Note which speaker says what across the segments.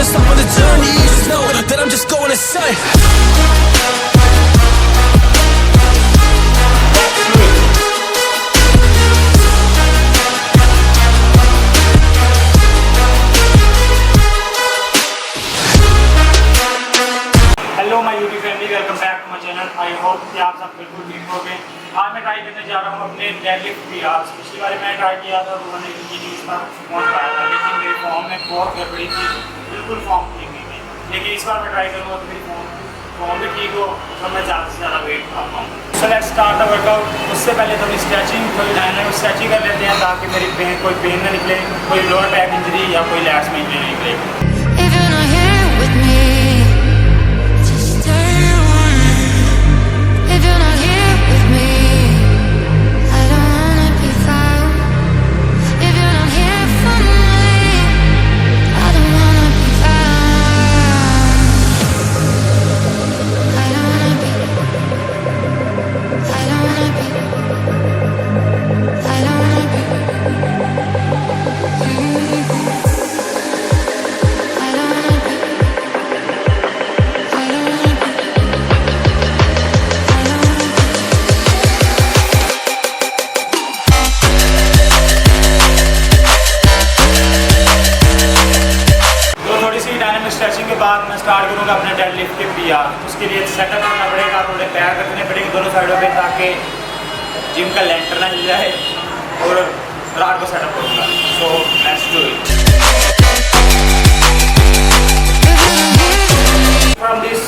Speaker 1: never stop on the journey. Just know that I'm just going insane.
Speaker 2: Hello my YouTube family, welcome back to my channel. I hope कि आप सब बिल्कुल ठीक हो गए। आज मैं ट्राई करने जा रहा हूँ अपने डेडलिफ्ट की। आज पिछली बार मैंने ट्राई किया था तो मैंने इस बार पहुँच पाया था, लेकिन मेरी फॉर्म में बहुत गड़बड़ी थी, बिल्कुल फॉर्म ठीक नहीं थी। लेकिन इस बार मैं ट्राई करूँगा तो मेरी फॉर्म भी ठीक हो तो मैं ज़्यादा से ज़्यादा वेट कर पाऊँ। So let's start the workout. उससे पहले तो स्ट्रेचिंग थोड़ी डायनामिक स्ट्रेचिंग कर लेते हैं ताकि मेरी कोई पेन ना निकले, कोई लोअर बैक इंजरी या कोई लैट्स में इंजरी निकले। स्ट्रेचिंग के बाद मैं स्टार्ट करूँगा अपने डेडलिफ्ट के पीआर। उसके लिए सेटअप करना पड़ेगा, थोड़े पैर रखने पड़ेंगे दोनों साइडों पे ताकि जिम का लेंटर ना हिल जाए, और रात को सेटअप करूँगा। So let's do it. From this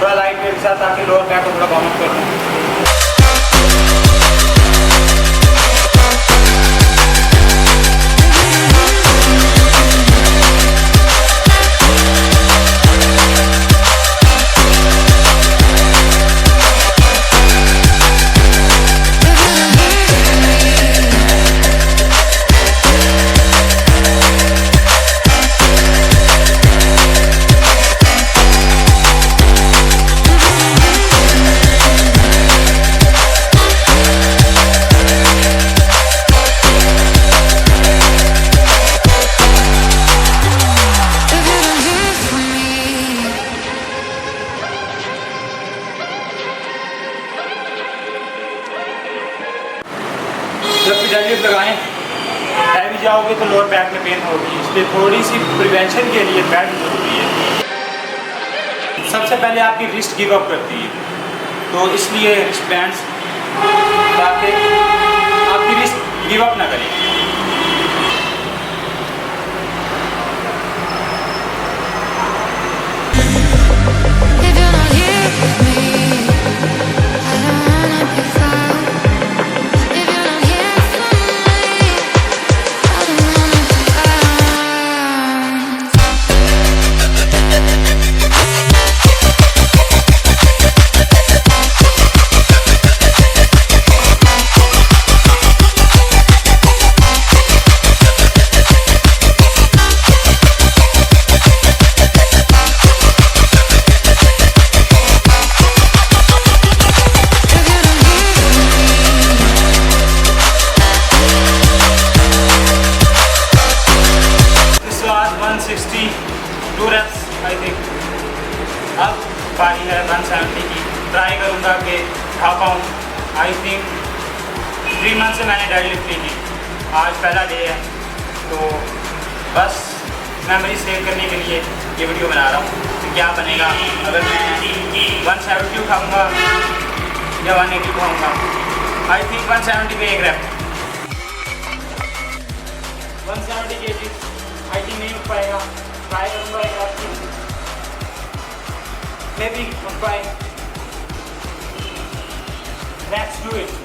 Speaker 2: थोड़ा लाइट वेट के साथ ताकि लोअर बैक को थोड़ा वार्म अप करूँ। जब भी डेडलिफ्ट लगाएं, हैवी जाओगे तो लोअर बैक में पेन होगी, इसलिए थोड़ी सी प्रिवेंशन के लिए बेल्ट जरूरी है। सबसे पहले आपकी रिस्ट गिव अप करती है, तो इसलिए रिस्ट बैंड्स, ताकि आपकी रिस्ट गिव अप ना करें। आई थिंक अब बारी है 170 की। ट्राई करूँगा कि खा पाऊँ। आई थिंक 3 मंथ से मैंने डेडलिफ्ट की थी, आज पहला डे है, तो बस मेमोरी सेव करने के लिए ये वीडियो बना रहा हूँ कि क्या बनेगा अगर मैं 170 उठाऊँगा या 180 उठाऊँगा। आई थिंक 170 पे एक रैप, 170 kg आई थिंक नहीं उठ पाएगा। ट्राई करूँगा एक रैप की, maybe 1 5. Let's do it.